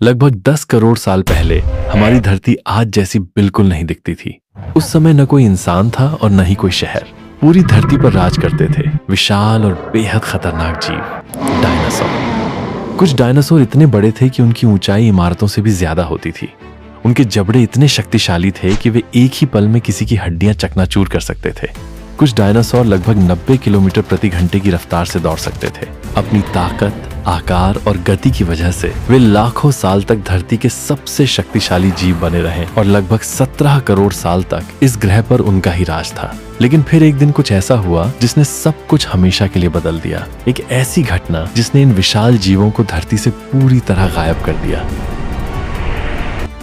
लगभग 10 करोड़ साल पहले हमारी धरती आज जैसी बिल्कुल नहीं दिखती थी। उस समय न कोई इंसान था और न ही कोई शहर। पूरी धरती पर राज करते थे विशाल और बेहद खतरनाक जीव, डायनासोर। कुछ डायनासोर इतने बड़े थे कि उनकी ऊंचाई इमारतों से भी ज्यादा होती थी। उनके जबड़े इतने शक्तिशाली थे कि वे एक ही पल में किसी की हड्डियां चकनाचूर कर सकते थे। कुछ डायनासोर लगभग 90 किलोमीटर प्रति घंटे की रफ्तार से दौड़ सकते थे। अपनी ताकत, आकार और गति की वजह से वे लाखों साल तक धरती के सबसे शक्तिशाली जीव बने रहे और लगभग 17 करोड़ साल तक इस ग्रह पर उनका ही राज था। लेकिन फिर एक दिन कुछ ऐसा हुआ जिसने सब कुछ हमेशा के लिए बदल दिया। एक ऐसी घटना जिसने इन विशाल जीवों को धरती से पूरी तरह गायब कर दिया।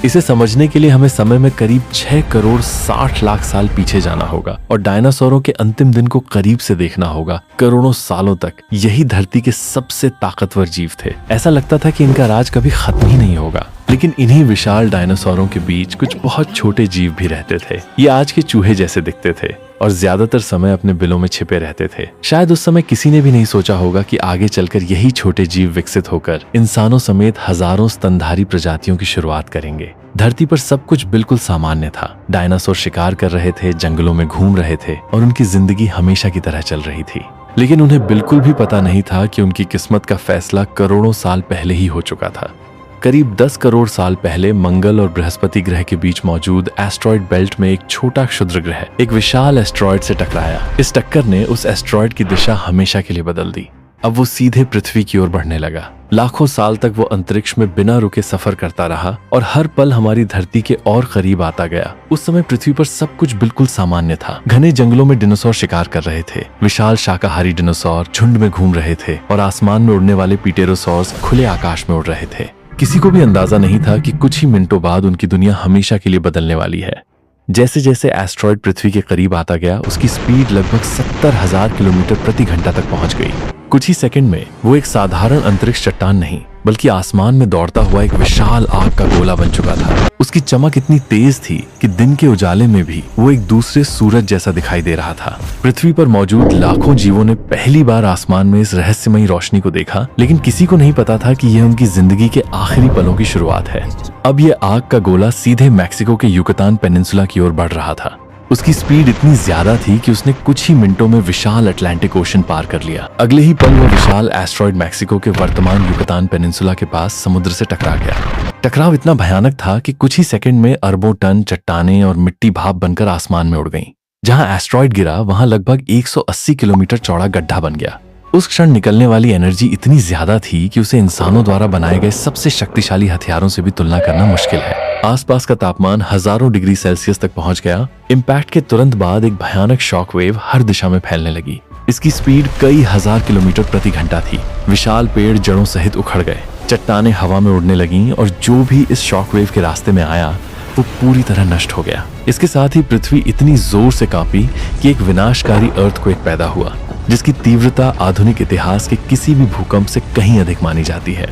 इसे समझने के लिए हमें समय में करीब 6 करोड़ 60 लाख साल पीछे जाना होगा और डायनासोरों के अंतिम दिन को करीब से देखना होगा। करोड़ों सालों तक यही धरती के सबसे ताकतवर जीव थे। ऐसा लगता था कि इनका राज कभी खत्म ही नहीं होगा। लेकिन इन्हीं विशाल डायनासोरों के बीच कुछ बहुत छोटे जीव भी रहते थे। ये आज के चूहे जैसे दिखते थे और ज्यादातर समय अपने बिलों में छिपे रहते थे। शायद उस समय किसी ने भी नहीं सोचा होगा कि आगे चलकर यही छोटे जीव विकसित होकर इंसानों समेत हजारों स्तनधारी प्रजातियों की शुरुआत करेंगे। धरती पर सब कुछ बिल्कुल सामान्य था। डायनासोर शिकार कर रहे थे, जंगलों में घूम रहे थे और उनकी जिंदगी हमेशा की तरह चल रही थी। लेकिन उन्हें बिल्कुल भी पता नहीं था कि उनकी किस्मत का फैसला करोड़ों साल पहले ही हो चुका था। करीब 10 करोड़ साल पहले मंगल और बृहस्पति ग्रह के बीच मौजूद एस्ट्रॉयड बेल्ट में एक छोटा क्षुद्र ग्रह एक विशाल एस्ट्रॉयड से टकराया। इस टक्कर ने उस एस्ट्रॉयड की दिशा हमेशा के लिए बदल दी। अब वो सीधे पृथ्वी की ओर बढ़ने लगा। लाखों साल तक वो अंतरिक्ष में बिना रुके सफर करता रहा और हर पल हमारी धरती के और करीब आता गया। उस समय पृथ्वी पर सब कुछ बिल्कुल सामान्य था। घने जंगलों में डिनोसॉर शिकार कर रहे थे। विशाल शाकाहारी डिनोसॉर झुंड में घूम रहे थे और आसमान में उड़ने वाले पीटेरोसॉर्स खुले आकाश में उड़ रहे थे। किसी को भी अंदाजा नहीं था कि कुछ ही मिनटों बाद उनकी दुनिया हमेशा के लिए बदलने वाली है। जैसे जैसे एस्ट्रॉयड पृथ्वी के करीब आता गया, उसकी स्पीड लगभग 70,000 किलोमीटर प्रति घंटा तक पहुंच गई। कुछ ही सेकंड में वो एक साधारण अंतरिक्ष चट्टान नहीं बल्कि आसमान में दौड़ता हुआ एक विशाल आग का गोला बन चुका था। उसकी चमक इतनी तेज थी कि दिन के उजाले में भी वो एक दूसरे सूरज जैसा दिखाई दे रहा था। पृथ्वी पर मौजूद लाखों जीवों ने पहली बार आसमान में इस रहस्यमयी रोशनी को देखा, लेकिन किसी को नहीं पता था कि यह उनकी जिंदगी के आखिरी पलों की शुरुआत है। अब यह आग का गोला सीधे मैक्सिको के युकातान पेनिनसुला की ओर बढ़ रहा था। उसकी स्पीड इतनी ज्यादा थी कि उसने कुछ ही मिनटों में विशाल अटलांटिक ओशन पार कर लिया। अगले ही पल वो विशाल एस्ट्रॉयड मैक्सिको के वर्तमान युकातान पेनिनसुला के पास समुद्र से टकरा गया। टकराव इतना भयानक था कि कुछ ही सेकंड में अरबों टन चट्टानें और मिट्टी भाप बनकर आसमान में उड़ गईं। जहां एस्ट्रॉयड गिरा वहां लगभग 180 किलोमीटर चौड़ा गड्ढा बन गया। उस क्षण निकलने वाली एनर्जी इतनी ज्यादा थी कि उसे इंसानों द्वारा बनाए गए सबसे शक्तिशाली हथियारों से भी तुलना करना मुश्किल है। आसपास का तापमान हजारों डिग्री सेल्सियस तक पहुंच गया। इम्पैक्ट के तुरंत बाद एक भयानक शॉक वेव हर दिशा में फैलने लगी। इसकी स्पीड कई हजार किलोमीटर प्रति घंटा थी। विशाल पेड़ जड़ों सहित उखड़ गए, चट्टानें हवा में उड़ने लगीं और जो भी इस शॉक वेव के रास्ते में आया वो पूरी तरह नष्ट हो गया। इसके साथ ही पृथ्वी इतनी जोर से कांपी कि एक विनाशकारी अर्थक्वेक पैदा हुआ, जिसकी तीव्रता आधुनिक इतिहास के किसी भी भूकंप से कहीं अधिक मानी जाती है।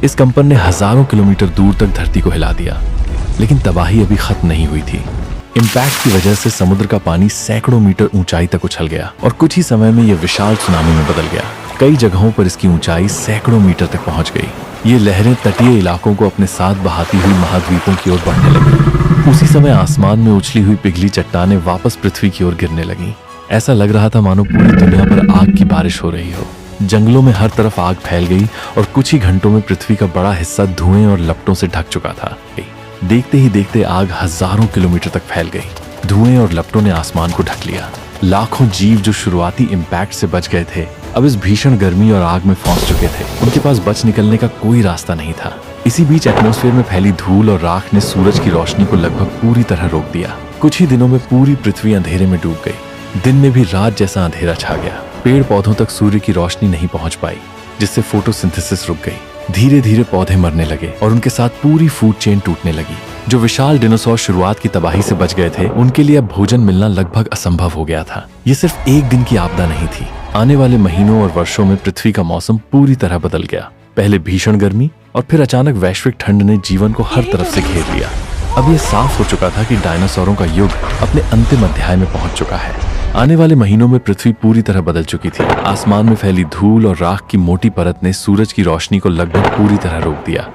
इस कंपन ने हजारों किलोमीटर दूर तक धरती को हिला दिया, लेकिन तबाही अभी खत्म नहीं हुई थी। इम्पैक्ट की वजह से समुद्र का पानी सैकड़ों मीटर ऊंचाई तक उछल गया और कुछ ही समय में यह विशाल सुनामी में बदल गया। कई जगहों पर इसकी ऊंचाई सैकड़ों मीटर तक पहुंच गई। ये लहरें तटीय इलाकों को अपने साथ बहाती हुई महाद्वीपों की ओर बढ़ने लगी। उसी समय आसमान में उछली हुई पिघली चट्टानें वापस पृथ्वी की ओर गिरने लगीं। ऐसा लग रहा था मानो पूरी दुनिया पर आग की बारिश हो रही हो। जंगलों में हर तरफ आग फैल गई और कुछ ही घंटों में पृथ्वी का बड़ा हिस्सा धुएं और लपटों से ढक चुका था। देखते ही देखते आग हजारों किलोमीटर तक फैल गई। धुएं और लपटों ने आसमान को ढक लिया। लाखों जीव जो शुरुआती इम्पैक्ट से बच गए थे, अब इस भीषण गर्मी और आग में फंस चुके थे। उनके पास बच निकलने का कोई रास्ता नहीं था। इसी बीच एटमॉस्फेयर में फैली धूल और राख ने सूरज की रोशनी को लगभग पूरी तरह रोक दिया। कुछ ही दिनों में पूरी पृथ्वी अंधेरे में डूब गई। दिन में भी रात जैसा अंधेरा छा गया। पेड़ पौधों तक सूर्य की रोशनी नहीं पहुंच पाई, जिससे फोटोसिंथेसिस रुक गई। धीरे धीरे पौधे मरने लगे और उनके साथ पूरी फूड चेन टूटने लगी। जो विशाल डिनोसॉर शुरुआत की तबाही से बच गए थे, उनके लिए अब भोजन मिलना लगभग असंभव हो गया था। ये सिर्फ एक दिन की आपदा नहीं थी। आने वाले महीनों और वर्षों में पृथ्वी का मौसम पूरी तरह बदल गया। पहले भीषण गर्मी और फिर अचानक वैश्विक ठंड ने जीवन को हर तरफ से घेर लिया। अब यह साफ हो चुका था कि डायनासोरों का युग अपने अंतिम अध्याय में पहुंच चुका है। आने वाले महीनों में पृथ्वी पूरी तरह बदल चुकी थी। आसमान में फैली धूल और राख की मोटी परत ने सूरज की रोशनी को लगभग पूरी तरह रोक दिया।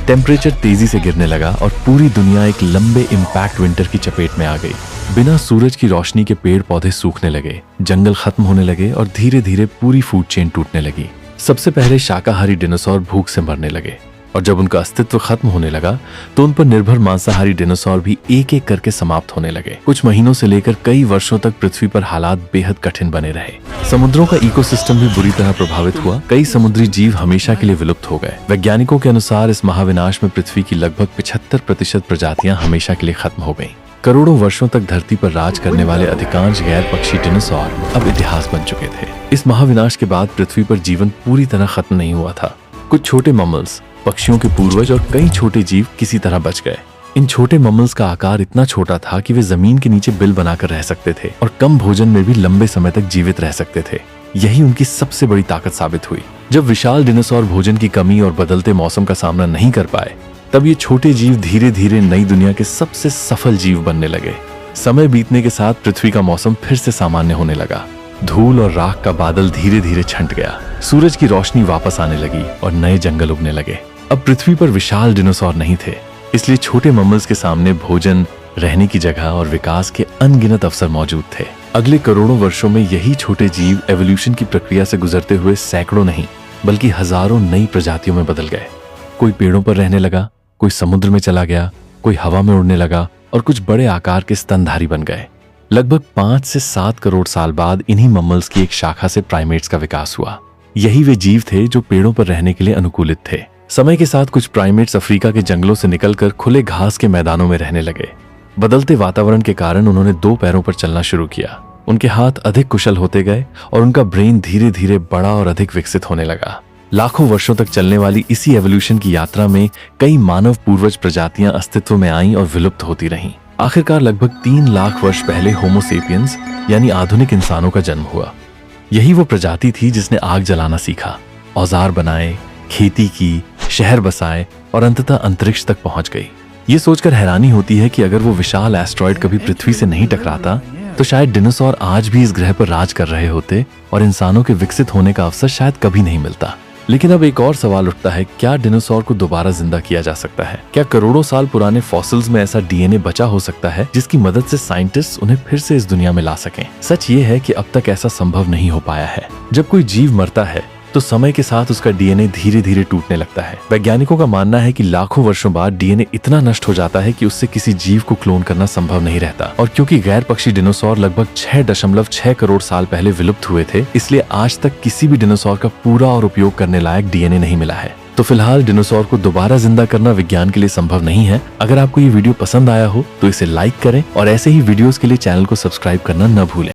टेम्परेचर तेजी से गिरने लगा और पूरी दुनिया एक लंबे इम्पैक्ट विंटर की चपेट में आ गई। बिना सूरज की रोशनी के पेड़ पौधे सूखने लगे, जंगल खत्म होने लगे और धीरे धीरे पूरी फूड चेन टूटने लगी। सबसे पहले शाकाहारी डिनोसॉर भूख से मरने लगे और जब उनका अस्तित्व खत्म होने लगा तो उन पर निर्भर मांसाहारी डिनोसॉर भी एक एक करके समाप्त होने लगे। कुछ महीनों से लेकर कई वर्षों तक पृथ्वी पर हालात बेहद कठिन बने रहे। समुद्रों का इकोसिस्टम भी बुरी तरह प्रभावित हुआ। कई समुद्री जीव हमेशा के लिए विलुप्त हो गए। वैज्ञानिकों के अनुसार इस महाविनाश में पृथ्वी की लगभग 75% प्रजातियां हमेशा के लिए खत्म हो गईं। करोड़ों वर्षों तक धरती पर राज करने वाले अधिकांश गैर पक्षी डिनोसॉर अब इतिहास बन चुके थे। इस महाविनाश के बाद पृथ्वी पर जीवन पूरी तरह खत्म नहीं हुआ था। कुछ छोटे मम्मल्स, पक्षियों के पूर्वज और कई छोटे जीव किसी तरह बच गए। इन छोटे मम्मल्स का आकार इतना छोटा था कि वे जमीन के नीचे बिल बनाकर रह सकते थे और कम भोजन में भी लंबे समय तक जीवित रह सकते थे। यही उनकी सबसे बड़ी ताकत साबित हुई। जब विशाल डिनोसॉर भोजन की कमी और बदलते मौसम का सामना नहीं कर पाए, तब ये छोटे जीव धीरे धीरे नई दुनिया के सबसे सफल जीव बनने लगे। समय बीतने के साथ पृथ्वी का मौसम फिर से सामान्य होने लगा। धूल और राख का बादल धीरे धीरे छंट गया। सूरज की रोशनी वापस आने लगी और नए जंगल उगने लगे। अब पृथ्वी पर विशाल डिनोसॉर नहीं थे, इसलिए छोटे मम्मल्स के सामने भोजन, रहने की जगह और विकास के अनगिनत अवसर मौजूद थे। अगले करोड़ों वर्षों में यही छोटे जीव एवोल्यूशन की प्रक्रिया से गुजरते हुए सैकड़ों नहीं बल्कि हजारों नई प्रजातियों में बदल गए। कोई पेड़ों पर रहने लगा, कोई समुद्र में चला गया, कोई हवा में उड़ने लगा और कुछ बड़े आकार के स्तनधारी बन गए। लगभग 5 से 7 करोड़ साल बाद इन्हीं मम्मल्स की एक शाखा से प्राइमेट्स का विकास हुआ। यही वे जीव थे जो पेड़ों पर रहने के लिए अनुकूलित थे। समय के साथ कुछ प्राइमेट्स अफ्रीका के जंगलों से निकलकर खुले घास के मैदानों में रहने लगे। बदलते वातावरण के कारण उन्होंने 2 पैरों पर चलना शुरू किया। उनके हाथ अधिक कुशल होते गए और उनका ब्रेन धीरे धीरे बड़ा और अधिक विकसित होने लगा। लाखों वर्षों तक चलने वाली इसी एवोल्यूशन की यात्रा में कई मानव पूर्वज प्रजातियां अस्तित्व में आईं और विलुप्त होती रहीं। आखिरकार लगभग 3 लाख वर्ष पहले होमो सेपियंस यानी आधुनिक इंसानों का जन्म हुआ। यही वो प्रजाति थी जिसने आग जलाना सीखा, औजार बनाए, खेती की, शहर बसाए और अंततः अंतरिक्ष तक पहुंच गई। ये सोचकर हैरानी होती है कि अगर वो विशाल एस्ट्रॉयड कभी पृथ्वी से नहीं टकराता तो शायद डिनोसॉर आज भी इस ग्रह पर राज कर रहे होते और इंसानों के विकसित होने का अवसर शायद कभी नहीं मिलता। लेकिन अब एक और सवाल उठता है, क्या डिनोसॉर को दोबारा जिंदा किया जा सकता है? क्या करोड़ों साल पुराने फॉसिल्स में ऐसा डीएनए बचा हो सकता है जिसकी मदद से साइंटिस्ट उन्हें फिर से इस दुनिया में ला सकें? सच ये है कि अब तक ऐसा संभव नहीं हो पाया है। जब कोई जीव मरता है तो समय के साथ उसका डीएनए धीरे धीरे टूटने लगता है। वैज्ञानिकों का मानना है कि लाखों वर्षों बाद डीएनए इतना नष्ट हो जाता है कि उससे किसी जीव को क्लोन करना संभव नहीं रहता। और क्योंकि गैर पक्षी डिनोसॉर लगभग 6.6 करोड़ साल पहले विलुप्त हुए थे, इसलिए आज तक किसी भी डिनोसॉर का पूरा और उपयोग करने लायक डीएनए नहीं मिला है। तो फिलहाल डिनोसॉर को दोबारा जिंदा करना विज्ञान के लिए संभव नहीं है। अगर आपको ये वीडियो पसंद आया हो तो इसे लाइक करें और ऐसे ही वीडियोस के लिए चैनल को सब्सक्राइब करना न भूलें।